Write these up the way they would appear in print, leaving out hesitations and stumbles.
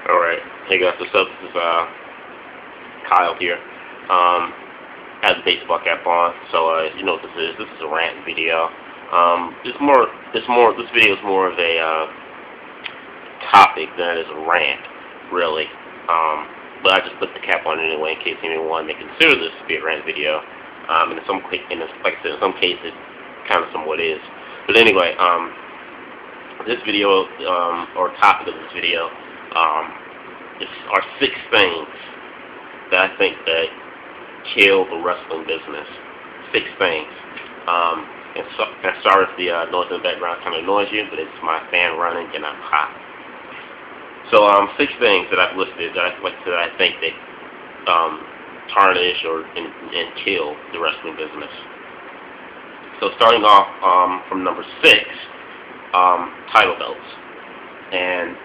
Alright, hey guys, what's up? This is Kyle here. I have the baseball cap on, so you know what this is. This is a rant video. This video is more of a topic than it is a rant, really. But I just put the cap on anyway in case anyone may consider this to be a rant video. And like I said, in some cases, kind of somewhat is. But anyway, this video or topic of this video. Are 6 things that I think that kill the wrestling business. 6 things. And sorry if the noise in the background kind of annoys you, but it's my fan running and I'm hot. So 6 things that I've listed that I think that tarnish and kill the wrestling business. So starting off from number 6, title belts. And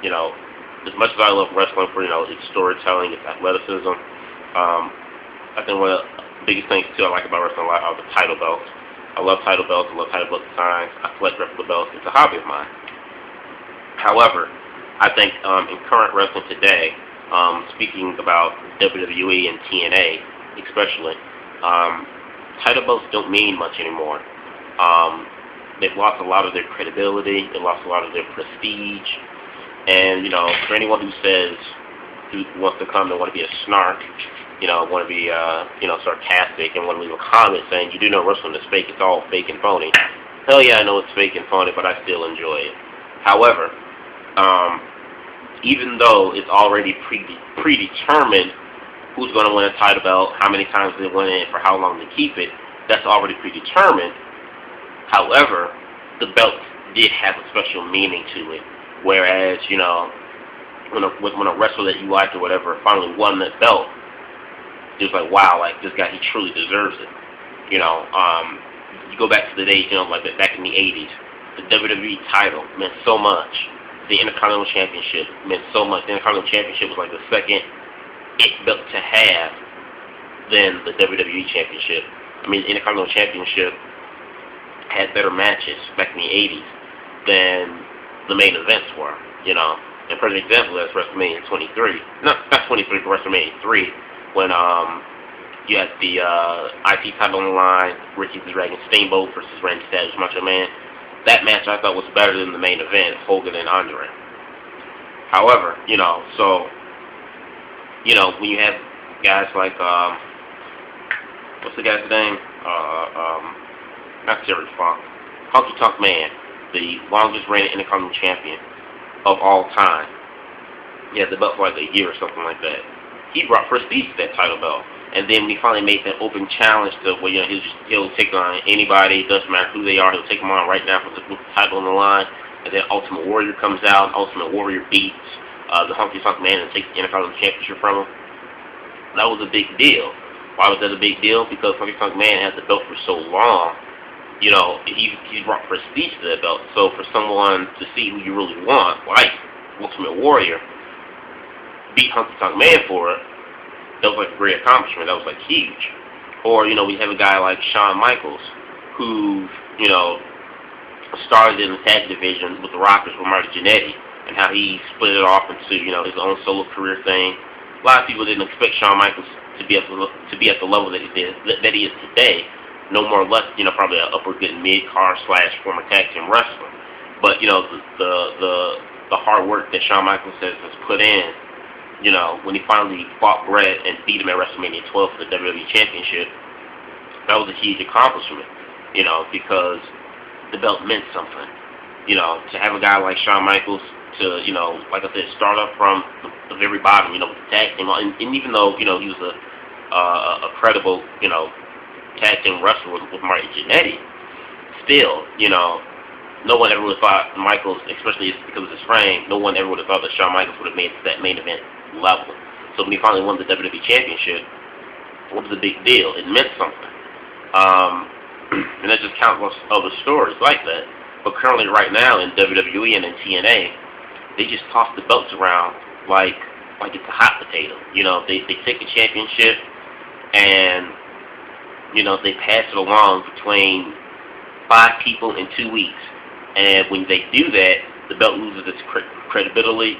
as much as I love wrestling for, its storytelling, its athleticism, I think one of the biggest things, too, I like about wrestling a lot are the title belts. I love title belts. I love title belt designs. I collect replica belts. It's a hobby of mine. However, I think in current wrestling today, speaking about WWE and TNA especially, title belts don't mean much anymore. They've lost a lot of their credibility. They've lost a lot of their prestige. And, for anyone who wants to come and want to be a snark, want to be, sarcastic and want to leave a comment saying, you do know wrestling is fake, it's all fake and phony. Hell yeah, I know it's fake and phony, but I still enjoy it. However, even though it's already predetermined who's going to win a title belt, how many times they win it, for how long they keep it, that's already predetermined. However, the belt did have a special meaning to it. Whereas, when a wrestler that you liked or whatever finally won that belt, it was like, wow, like this guy, he truly deserves it. You go back to the days, like back in the 80s, the WWE title meant so much. The Intercontinental Championship meant so much. The Intercontinental Championship was like the second belt to have than the WWE Championship. I mean, the Intercontinental Championship had better matches back in the 80s than the main events were, And perfect example is WrestleMania 23. Not 23, but WrestleMania 3, when you had the IC title on the line, Ricky the Dragon Steamboat versus Randy Savage Macho Man. That match I thought was better than the main event, Hogan and Andre. However, when you have guys like what's the guy's name? Not Terry Funk, Honky Tonk Man, the longest reigning Intercontinental Champion of all time. He had the belt for like a year or something like that. He brought prestige to that title belt. And then when he finally made that open challenge to where he'll take on anybody, doesn't matter who they are, he'll take them on right now with the title on the line. And then Ultimate Warrior comes out, and Ultimate Warrior beats the Honky Tonk Man and takes the Intercontinental Championship from him. That was a big deal. Why was that a big deal? Because Honky Tonk Man had the belt for so long. He brought prestige to that belt. So for someone to see who you really want, like Ultimate Warrior, beat Honky Tonk Man for it, that was like a great accomplishment. That was like huge. Or, we have a guy like Shawn Michaels, who, started in the tag division with the Rockers with Marty Jannetty, and how he split it off into, his own solo career thing. A lot of people didn't expect Shawn Michaels to be at the level that he is today. No more or less, probably an upper good mid-card / former tag team wrestler. But, the hard work that Shawn Michaels has put in, when he finally fought Bret and beat him at WrestleMania 12 for the WWE Championship, that was a huge accomplishment, because the belt meant something. To have a guy like Shawn Michaels to, like I said, start up from the very bottom, with the tag team, and even though, he was a credible, tag team wrestler with Marty Jannetty, still, no one ever would have thought Michaels, especially because of his frame, no one ever would have thought that Shawn Michaels would have made it to that main event level. So when he finally won the WWE Championship, it was a big deal. It meant something. And there's just countless other stories like that. But currently right now in WWE and in TNA, they just toss the belts around like it's a hot potato. They take a championship and they pass it along between 5 people in 2 weeks. And when they do that, the belt loses its credibility,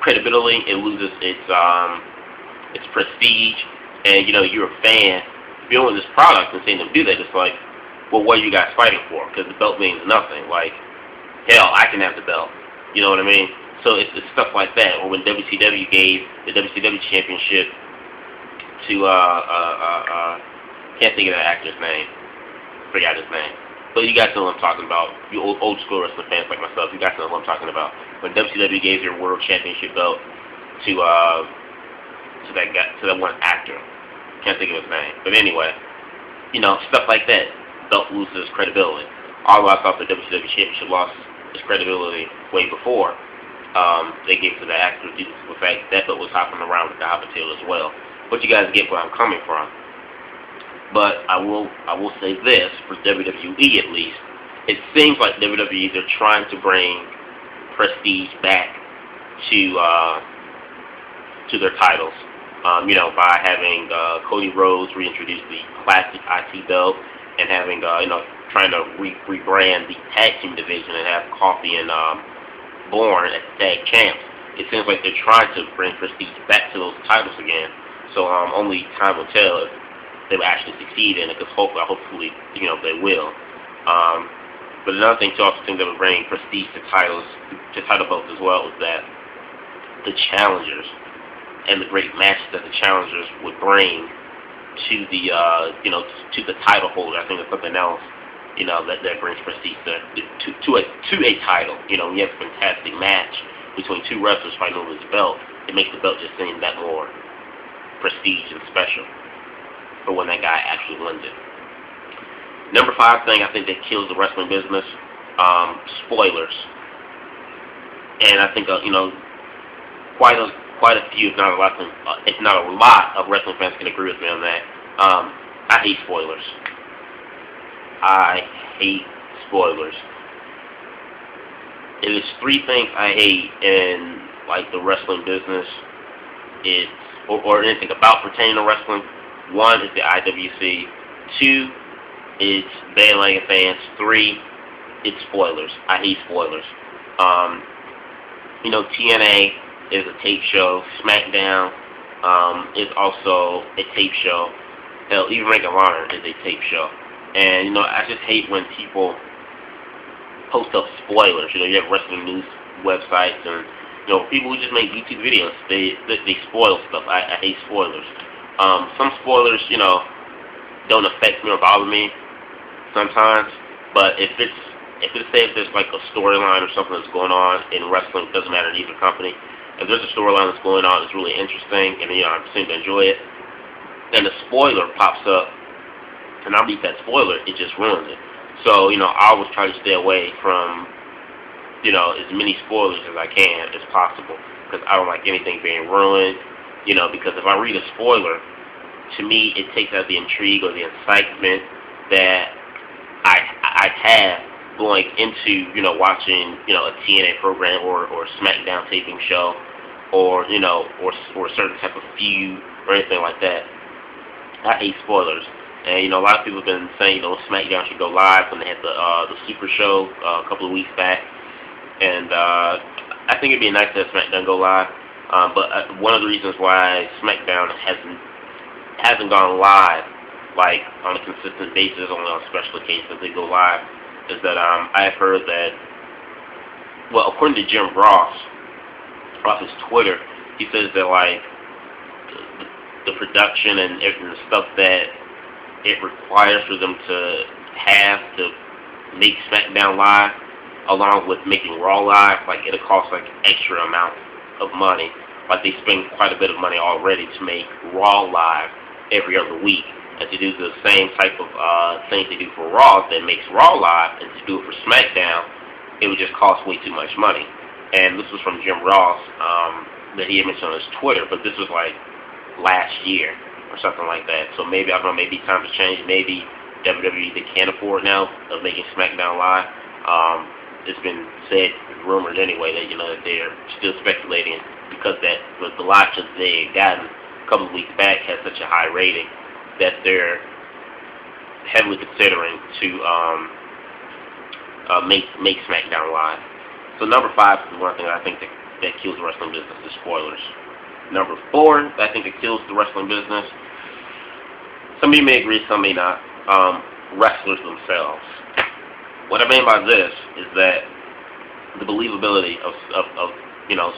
credibility. It loses its prestige. And you're a fan viewing this product and seeing them do that. It's like, well, what are you guys fighting for? Because the belt means nothing. Like, hell, I can have the belt. You know what I mean? So it's stuff like that. Or when WCW gave the WCW championship to can't think of that actor's name. Forgot his name. But you guys know what I'm talking about. You old school wrestling fans like myself, you guys know what I'm talking about. When WCW gave their World Championship belt to that one actor. Can't think of his name. But anyway, stuff like that. Belt loses credibility. Although I thought the WCW Championship lost its credibility way before they gave it to the actor due to the fact that belt was hopping around with the Hobbietail as well. But you guys get where I'm coming from. But I will say this, for WWE at least, it seems like WWE, they're trying to bring prestige back to their titles. By having Cody Rhodes reintroduce the classic IC belt and having, trying to rebrand the tag team division and have Coffey and Bourne as tag champs. It seems like they're trying to bring prestige back to those titles again. So only time will tell if they will actually succeed in it, because hopefully, they will. But another thing too, I also think that would bring prestige to title belts as well, is that the challengers and the great matches that the challengers would bring to the to the title holder. I think that's something else that brings prestige to a title. When you have a fantastic match between two wrestlers fighting over this belt, it makes the belt just seem that more prestige and special for when that guy actually wins it. Number 5 thing I think that kills the wrestling business, spoilers. And I think quite a few, if not a lot of wrestling fans can agree with me on that. I hate spoilers. I hate spoilers. It is 3 things I hate in the wrestling business. Or anything about pertaining to wrestling. 1 is the IWC. 2, it's bandwagon fans. 3, it's spoilers. I hate spoilers. TNA is a tape show. SmackDown is also a tape show. Hell, even Ring of Honor is a tape show. And I just hate when people post up spoilers. You have wrestling news websites and people who just make YouTube videos. They spoil stuff. I hate spoilers. Some spoilers, don't affect me or bother me sometimes. But if there's like a storyline or something that's going on in wrestling, it doesn't matter in either company. If there's a storyline that's going on that's really interesting, and I seem to enjoy it, and a spoiler pops up, and I read that spoiler, it just ruins it. So I always try to stay away from as many spoilers as I can as possible, because I don't like anything being ruined. Because if I read a spoiler, to me it takes out the intrigue or the excitement that I'd have going into watching a TNA program or SmackDown taping show, or or a certain type of feud or anything like that. I hate spoilers. And a lot of people have been saying SmackDown should go live when they had the Super Show a couple of weeks back, and I think it'd be nice to have SmackDown go live. But one of the reasons why SmackDown hasn't gone live on a consistent basis, only on special occasions they go live, is that I've heard that, well, according to Jim Ross off his Twitter, he says that the production and everything, the stuff that it requires for them to have to make SmackDown live, along with making Raw live, it'll cost extra amount of money. They spend quite a bit of money already to make Raw live every other week, and to do the same type of things they do for Raw that makes Raw live, and to do it for SmackDown, it would just cost way too much money. And this was from Jim Ross that he had mentioned on his Twitter, but this was last year or something like that. So maybe, I don't know, maybe times have changed. Maybe WWE, they can't afford now of making SmackDown live. It's been said, rumored anyway, that that they're still speculating, because the live shows they had gotten a couple of weeks back had such a high rating that they're heavily considering to make SmackDown live. So number 5 is one thing I think that that kills the wrestling business is spoilers. Number 4 that I think that kills the wrestling business, some of you may agree, some may not, wrestlers themselves. What I mean by this is that the believability of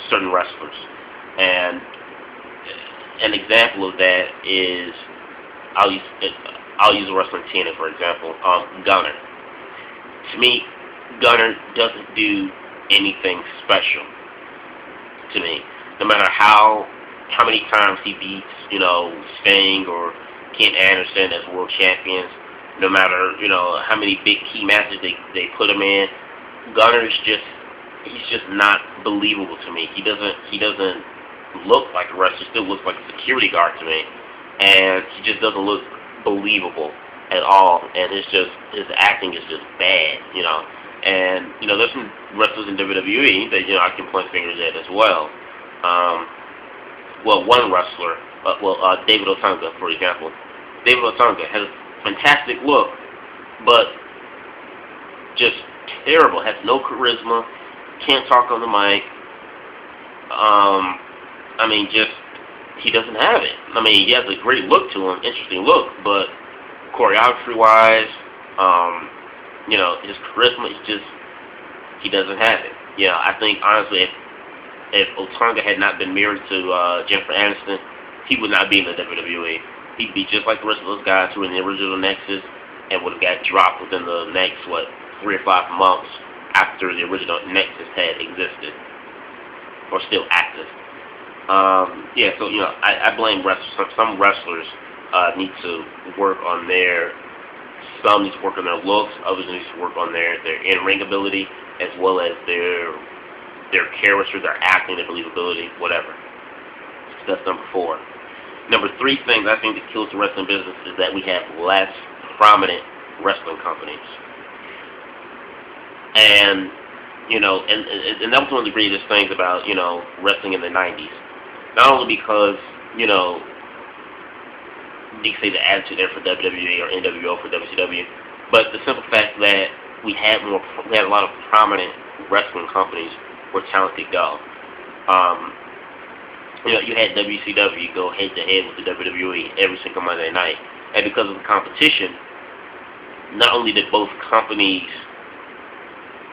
certain wrestlers. And an example of that is, I'll use a wrestling TNA for example, Gunner. To me, Gunner doesn't do anything special to me. No matter how many times he beats, Sting or Ken Anderson as world champions, no matter, how many big key matches they put him in, Gunner's he's just not believable to me. He doesn't look like a wrestler. He still looks like a security guard to me, and he just doesn't look believable at all. And his acting is just bad, And there's some wrestlers in WWE that I can point fingers at as well. One wrestler, David Otunga, for example. David Otunga has a fantastic look, but just terrible. Has no charisma. Can't talk on the mic. He doesn't have it. He has a great look to him, interesting look, but choreography-wise, his charisma is he doesn't have it. I think, honestly, if Otunga had not been married to Jennifer Aniston, he would not be in the WWE. He'd be just like the rest of those guys who were in the original Nexus and would have got dropped within the next, 3 or 5 months after the original Nexus had existed, or still active. I blame wrestlers. Some wrestlers need to work on some need to work on their looks, others need to work on their in-ring ability, as well as their character, their acting, their believability, whatever. So that's number 4. Number 3 thing that I think that kills the wrestling business is that we have less prominent wrestling companies. And that was one of the greatest things about, wrestling in the 90s. Not only because, you can say the attitude there for WWE or NWO for WCW, but the simple fact that we had a lot of prominent wrestling companies where talent could go. You had WCW go head-to-head with the WWE every single Monday night. And because of the competition, not only did both companies,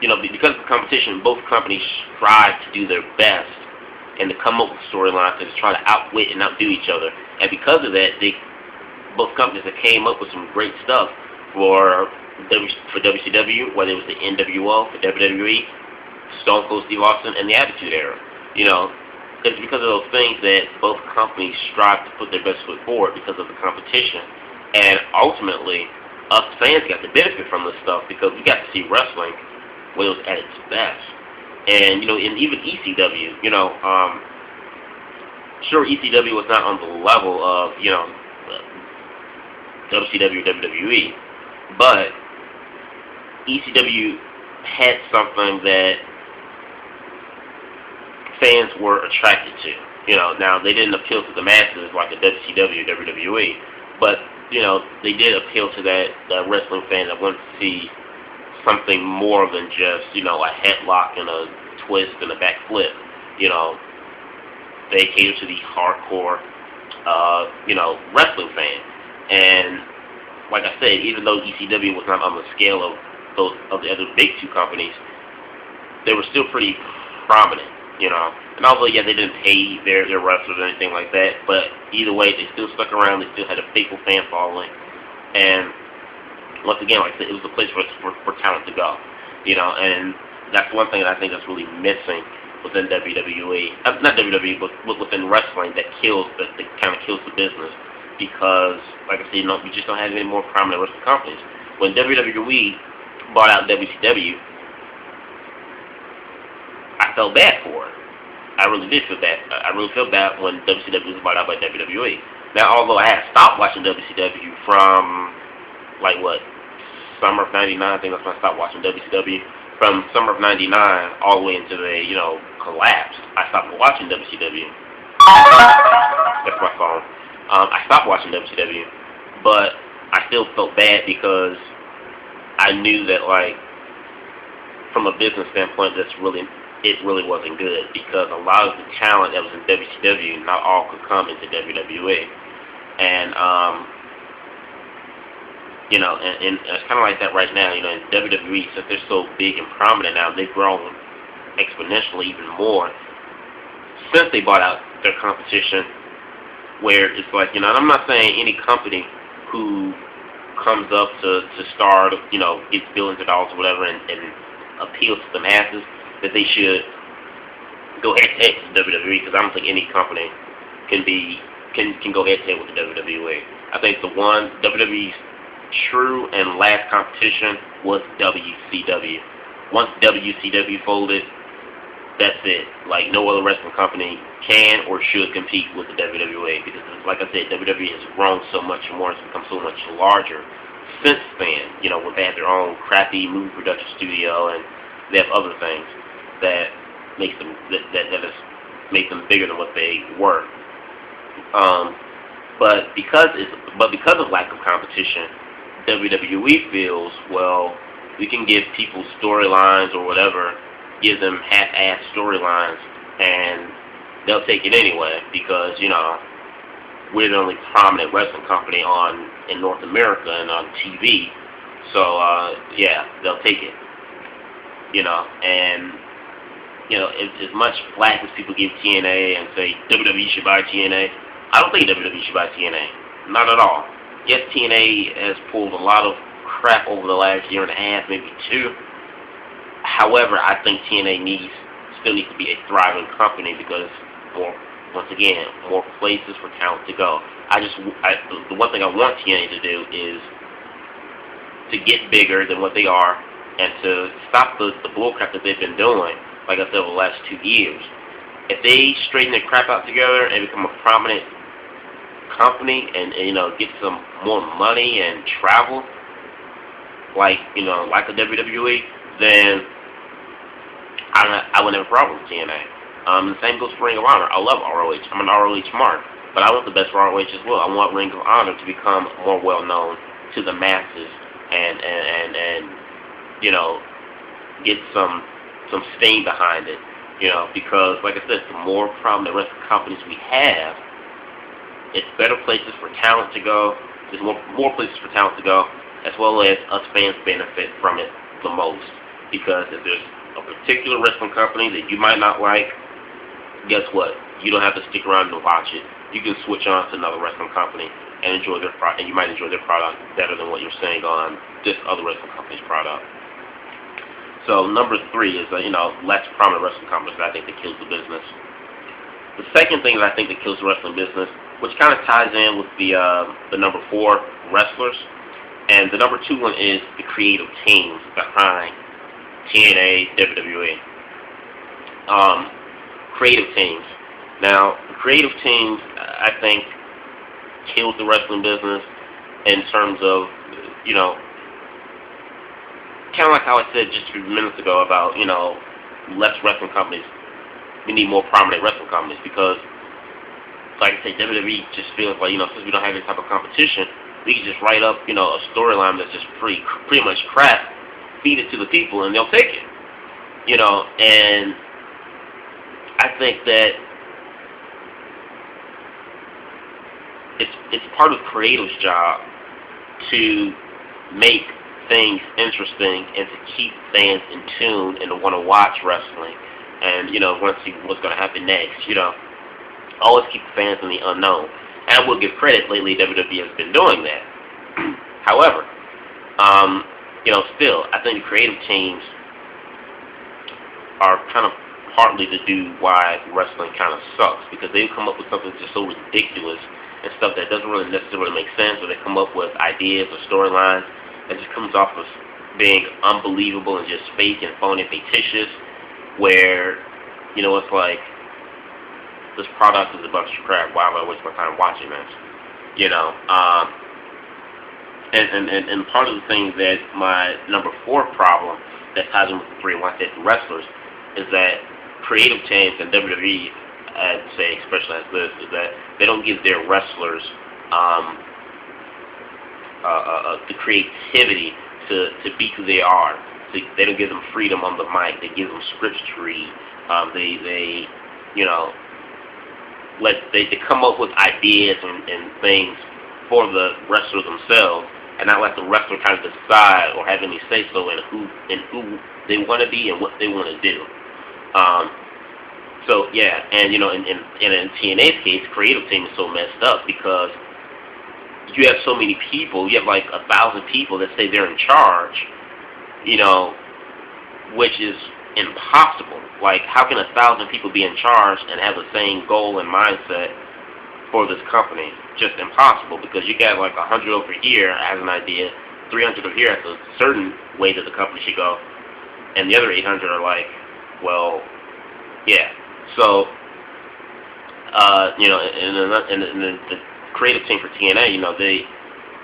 because of the competition, both companies strive to do their best and to come up with storylines and to try to outwit and outdo each other. And because of that, both companies that came up with some great stuff for WCW, whether it was the NWO, for WWE, Stone Cold Steve Austin, and the Attitude Era. It's because of those things that both companies strive to put their best foot forward because of the competition. And ultimately, us fans got the benefit from this stuff because we got to see wrestling when it was at its best. And, and even ECW, sure, ECW was not on the level of, WCW, WWE, but ECW had something that fans were attracted to. Now they didn't appeal to the masses like a WCW, WWE, but they did appeal to that wrestling fan that wanted to see something more than just a headlock and a twist and a backflip. They cater to the hardcore wrestling fan. And like I said, even though ECW was not on the scale of the other big 2 companies, they were still pretty prominent. And although, they didn't pay their wrestlers or anything like that, but either way, they still stuck around, they still had a faithful fan following, and once again, like I said, it was a place for talent to go, and that's one thing that I think that's really missing within WWE, not WWE, but within wrestling that kind of kills the business, because, like I said, we just don't have any more prominent wrestling companies. When WWE bought out WCW, I felt bad for it. I really did feel bad. I really felt bad when WCW was bought out by WWE. Now, although I had stopped watching WCW from, summer of '99, I think that's when I stopped watching WCW. From summer of '99 all the way into the, collapse, I stopped watching WCW. That's my phone. I stopped watching WCW, but I still felt bad because I knew that, from a business standpoint, that's really it really wasn't good, because a lot of the talent that was in WCW, not all could come into WWE. And and it's kind of like that right now. In WWE, since they're so big and prominent now, they've grown exponentially even more since they bought out their competition. Where it's like, and I'm not saying any company who comes up to start, gets billions of dollars or whatever, and appeals to the masses, that they should go head to head with WWE, because I don't think any company can go head to head with the WWE. I think the one WWE's true and last competition was WCW. Once WCW folded, that's it. Like, no other wrestling company can or should compete with the WWE, because, like I said, WWE has grown so much more, it's become so much larger since then. Where they have their own crappy movie production studio, and they have other things that makes them that has made them bigger than what they were. But because of lack of competition, WWE feels, well, we can give people storylines or whatever, give them half-ass storylines, and they'll take it anyway, because we're the only prominent wrestling company in North America and on TV. So yeah, they'll take it. And as much flack as people give TNA and say WWE should buy TNA, I don't think WWE should buy TNA. Not at all. Yes, TNA has pulled a lot of crap over the last year and a half, maybe two. However, I think TNA still needs to be a thriving company, because once again, more places for talent to go. The one thing I want TNA to do is to get bigger than what they are, and to stop the bullcrap that they've been doing, like I said, over the last 2 years. If they straighten their crap out together and become a prominent company, and get some more money and travel, like a WWE, then I wouldn't have a problem with TNA. The same goes for Ring of Honor. I love ROH. I'm an ROH mark, but I want the best for ROH as well. I want Ring of Honor to become more well known to the masses, and get some steam behind it. Because, like I said, the more prominent wrestling companies we have, it's better places for talent to go. There's more places for talent to go, as well as us fans benefit from it the most. Because if there's a particular wrestling company that you might not like, guess what? You don't have to stick around to watch it. You can switch on to another wrestling company and enjoy their product, and you might enjoy their product better than what you're seeing on this other wrestling company's product. So number 3 is less prominent wrestling companies that I think that kills the business. The second thing that I think that kills the wrestling business, which kind of ties in with the number 4, wrestlers, and the number 2 one is the creative teams behind TNA, WWE. Creative teams. Now, the creative teams, I think, kills the wrestling business in terms of, kind of like how I said just a few minutes ago about, less wrestling companies. We need more prominent wrestling companies, because, like I say, WWE just feels like, since we don't have any type of competition, we can just write up, a storyline that's just pretty much crap, feed it to the people, and they'll take it. And I think that it's part of creative's job to make things interesting and to keep fans in tune and to want to watch wrestling, and want to see what's going to happen next. Always keep the fans in the unknown. And I will give credit, lately WWE has been doing that. However, still, I think the creative teams are kind of partly to do why wrestling kind of sucks, because they come up with something just so ridiculous and stuff that doesn't really necessarily make sense, or they come up with ideas or storylines that just comes off as being unbelievable and just fake and phony and fictitious, where, it's like, this product is a bunch of crap, why would I waste my time watching this? And part of the thing that my number 4 problem that ties in with the 3 when I said the wrestlers is that creative teams and WWE, I'd say, especially as this, is that they don't give their wrestlers the creativity to be who they are. They don't give them freedom on the mic. They give them scripts to read. They you know, they come up with ideas and things for the wrestler themselves, and not let the wrestler kind of decide or have any say so in who they want to be and what they want to do. So yeah, and in TNA's case, creative team is so messed up because you have so many people. You have like 1,000 people that say they're in charge, which is impossible. Like, how can 1,000 people be in charge and have the same goal and mindset for this company? Just impossible, because you got like 100 over here has an idea, 300 over here has a certain way that the company should go, and the other 800 are like, well, yeah. So, and the creative team for TNA,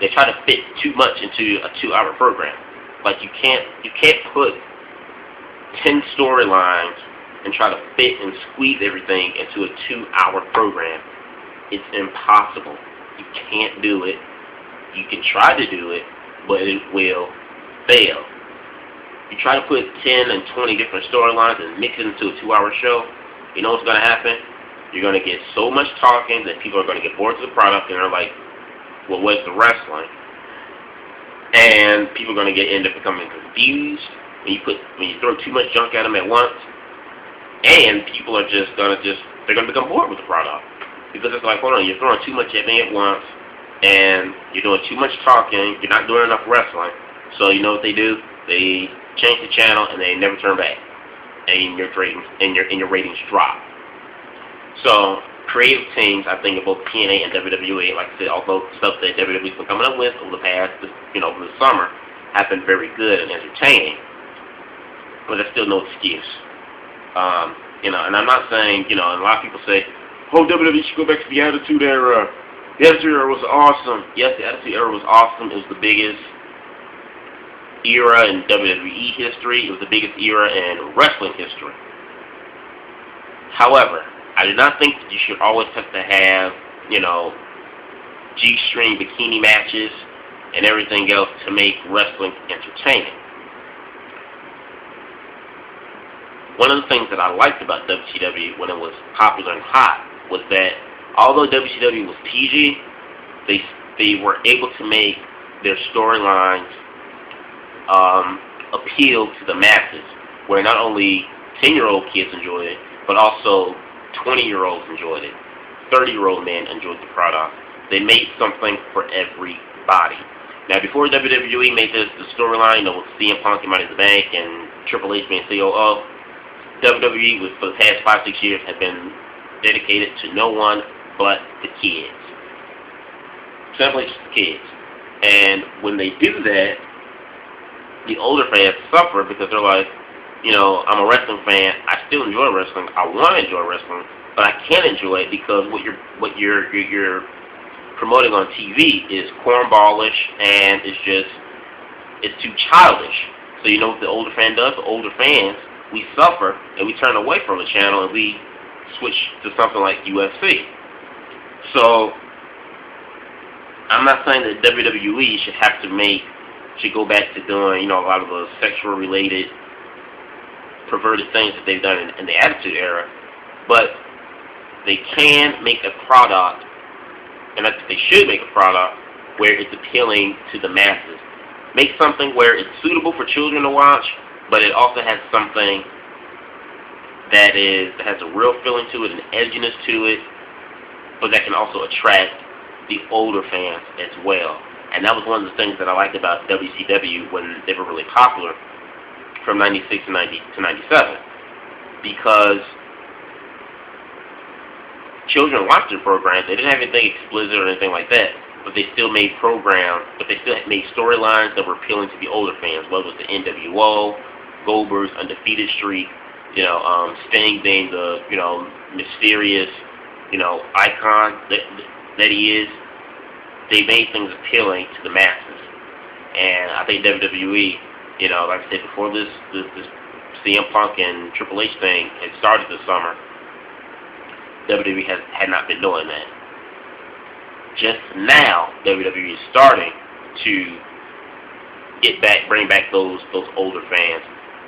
they try to fit too much into a 2-hour program. Like, you can't put 10 storylines and try to fit and squeeze everything into a 2-hour program. It's impossible. You can't do it. You can try to do it, but it will fail. You try to put 10 and 20 different storylines and mix it into a 2-hour show, you know what's going to happen? You're going to get so much talking that people are going to get bored of the product, and they're like, well, what's the wrestling? And people are going to end up becoming confused when you throw too much junk at them at once, and people are they're going to become bored with the product. Because it's like, hold on, you're throwing too much at me at once, and you're doing too much talking, you're not doing enough wrestling. So you know what they do? They change the channel, and they never turn back. And your ratings drop. So creative teams, I think, of both TNA and WWE, like I said, although stuff that WWE's been coming up with over the past, over the summer, have been very good and entertaining. But there's still no excuse. And I'm not saying, and a lot of people say, oh, WWE should go back to the Attitude Era. The Attitude Era was awesome. Yes, the Attitude Era was awesome. It was the biggest era in WWE history. It was the biggest era in wrestling history. However, I do not think that you should always have to have, G-string bikini matches and everything else to make wrestling entertaining. One of the things that I liked about WCW when it was popular and hot was that although WCW was PG, they were able to make their storylines appeal to the masses, where not only 10-year-old kids enjoyed it, but also 20-year-olds enjoyed it. 30-year-old men enjoyed the product. They made something for everybody. Now, before WWE made the storyline, with CM Punk and Money in the Bank and Triple H being COO, WWE, for the past 5-6 years, have been dedicated to no one but the kids. Simply just the kids. And when they do that, the older fans suffer because they're like, I'm a wrestling fan. I still enjoy wrestling. I want to enjoy wrestling, but I can't enjoy it because what you're promoting on TV is cornballish and it's too childish. So you know what the older fan does? The older fans, we suffer and we turn away from the channel and we switch to something like UFC. So I'm not saying that WWE should go back to doing, a lot of the sexual related perverted things that they've done in the Attitude Era, but they can make a product, and I think they should make a product where it's appealing to the masses. Make something where it's suitable for children to watch, but it also has something that has a real feeling to it, an edginess to it, but that can also attract the older fans as well. And that was one of the things that I liked about WCW when they were really popular from 96 to 97. Because children watched their programs. They didn't have anything explicit or anything like that, but they still made storylines that were appealing to the older fans, whether it was the NWO, Goldberg's Undefeated Streak, Sting being the, mysterious, icon that he is. They made things appealing to the masses. And I think WWE, like I said before, this CM Punk and Triple H thing had started this summer, WWE had not been doing that. Just now, WWE is starting to bring back those older fans.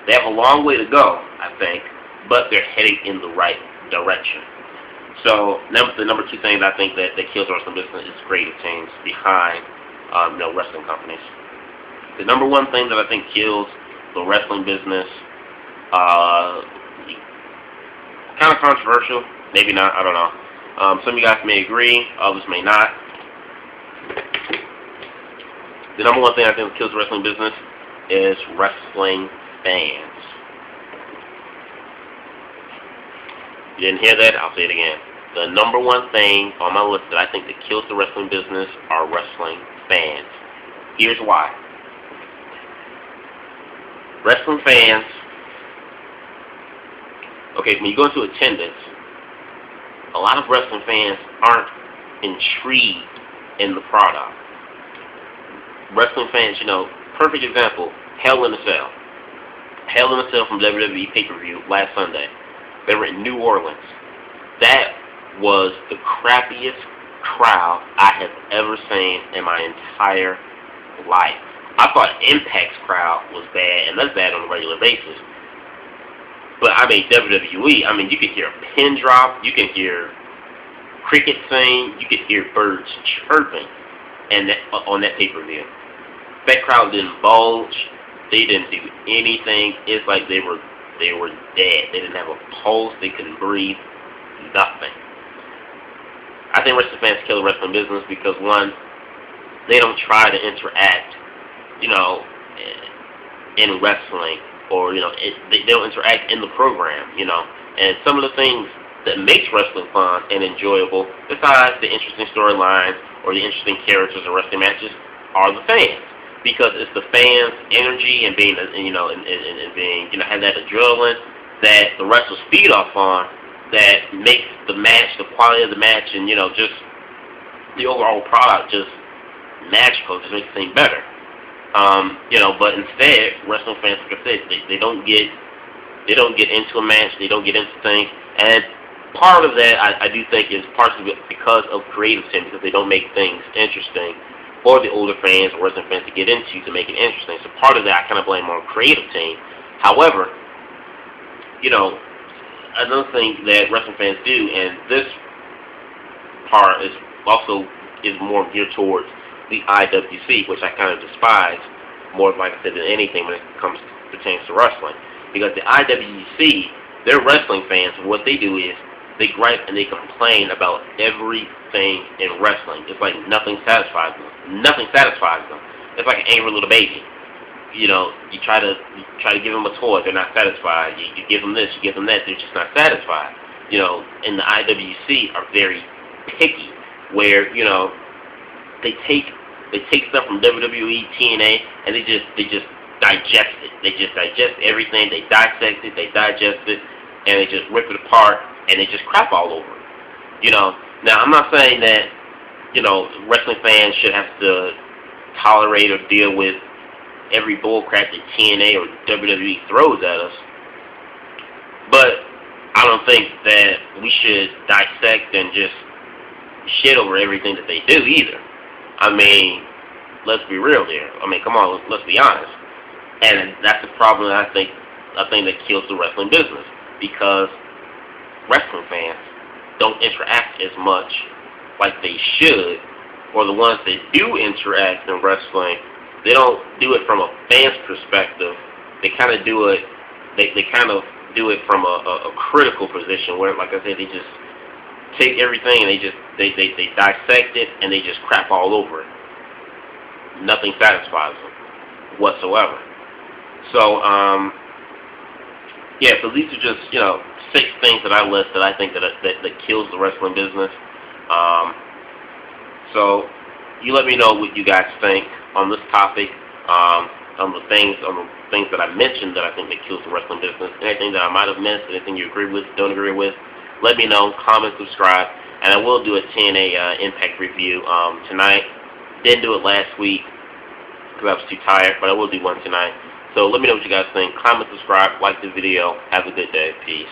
They have a long way to go, I think, but they're heading in the right direction. So the number two thing that I think that kills the wrestling business is creative teams behind wrestling companies. The number one thing that I think kills the wrestling business, kind of controversial, maybe not, I don't know. Some of you guys may agree, others may not. The number one thing I think that kills the wrestling business is wrestling fans. You didn't hear that? I'll say it again. The number one thing on my list that I think that kills the wrestling business are wrestling fans. Here's why. Wrestling fans, okay, when you go into attendance, a lot of wrestling fans aren't intrigued in the product. Wrestling fans, perfect example, Hell in a Cell. Hell in a Cell from WWE pay-per-view last Sunday. They were in New Orleans. That was the crappiest crowd I have ever seen in my entire life. I thought Impact's crowd was bad, and that's bad on a regular basis. But WWE, you could hear a pin drop, you can hear crickets sing, you could hear birds chirping, and on that pay-per-view. That crowd didn't bulge, they didn't do anything. It's like they were dead. They didn't have a pulse, they couldn't breathe, nothing. I think wrestling fans kill the wrestling business because, one, they don't try to interact, in wrestling, or, they don't interact in the program, And some of the things that makes wrestling fun and enjoyable, besides the interesting storylines or the interesting characters in wrestling matches, are the fans. Because it's the fans' energy and being, and being, have that adrenaline that the wrestlers feed off on that makes the match, the quality of the match, and, just the overall product just magical, just makes it seem better. But instead, wrestling fans, like I said, they don't get into a match, they don't get into things, and part of that I do think is partially because of creative teams, because they don't make things interesting for the older fans or wrestling fans to get into to make it interesting. So part of that I kind of blame on creative team. However, another thing that wrestling fans do, and this part is more geared towards the IWC, which I kind of despise more, like I said, than anything when it pertains to wrestling. Because the IWC, they're wrestling fans, and what they do is they gripe and they complain about everything in wrestling. It's like nothing satisfies them. Nothing satisfies them. It's like an angry little baby. You try to give them a toy, they're not satisfied. You give them this, you give them that, they're just not satisfied. And the IWC are very picky, where they take stuff from WWE, TNA, and they just digest it. They just digest everything. They dissect it, they digest it, and they just rip it apart, and they just crap all over it. Now I'm not saying that wrestling fans should have to tolerate or deal with every bullcrap that TNA or WWE throws at us, but I don't think that we should dissect and just shit over everything that they do either. Let's be real here. Come on, let's be honest. And that's the problem that I think that kills the wrestling business, because wrestling fans don't interact as much like they should, or the ones that do interact in wrestling, they don't do it from a fan's perspective. They kind of do it. They kind of do it from a critical position, where, like I said, they just take everything and they dissect it and they just crap all over it. Nothing satisfies them whatsoever. So so these are just 6 things that I list that I think that kills the wrestling business. So you let me know what you guys think on this topic, on the things that I mentioned that I think that kills the wrestling business. Anything that I might have missed, anything you agree with, don't agree with, let me know. Comment, subscribe, and I will do a TNA Impact review tonight. Didn't do it last week because I was too tired, but I will do one tonight. So let me know what you guys think. Comment, subscribe, like the video. Have a good day. Peace.